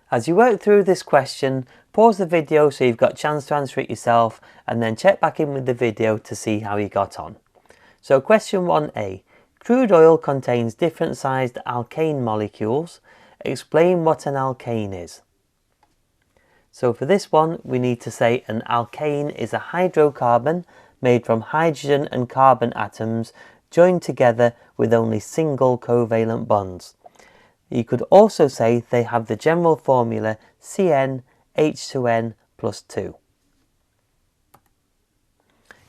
As you work through this question, pause the video so you've got a chance to answer it yourself, and then check back in with the video to see how you got on. So question 1a. Crude oil contains different sized alkane molecules. Explain what an alkane is. So for this one, we need to say an alkane is a hydrocarbon made from hydrogen and carbon atoms joined together with only single covalent bonds. You could also say they have the general formula CnH2n plus 2.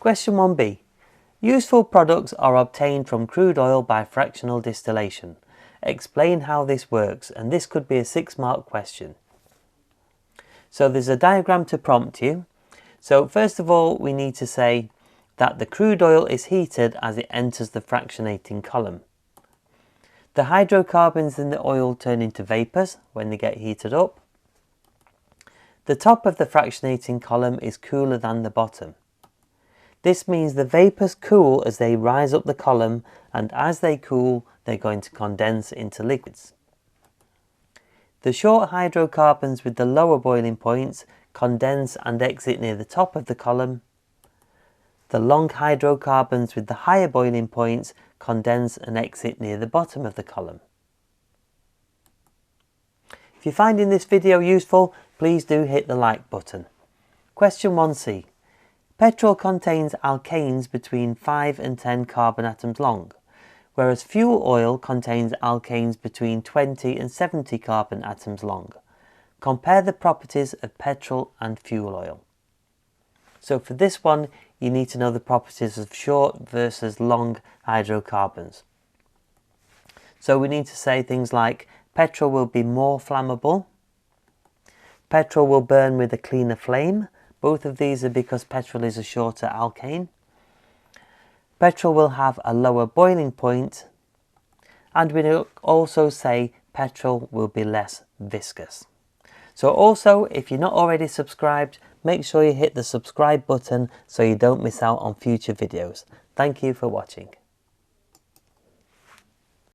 Question 1b. Useful products are obtained from crude oil by fractional distillation. Explain how this works, and this could be a 6-mark question. So there's a diagram to prompt you. So first of all, we need to say that the crude oil is heated as it enters the fractionating column. The hydrocarbons in the oil turn into vapours when they get heated up. The top of the fractionating column is cooler than the bottom. This means the vapours cool as they rise up the column, and as they cool, they're going to condense into liquids. The short hydrocarbons with the lower boiling points condense and exit near the top of the column. The long hydrocarbons with the higher boiling points condense and exit near the bottom of the column. If you're finding this video useful, please do hit the like button. Question 1c. Petrol contains alkanes between 5 and 10 carbon atoms long, whereas fuel oil contains alkanes between 20 and 70 carbon atoms long. Compare the properties of petrol and fuel oil. So for this one, you need to know the properties of short versus long hydrocarbons. So we need to say things like petrol will be more flammable, petrol will burn with a cleaner flame. Both of these are because petrol is a shorter alkane. Petrol will have a lower boiling point, and we also say petrol will be less viscous. So also, if you're not already subscribed, make sure you hit the subscribe button so you don't miss out on future videos. Thank you for watching.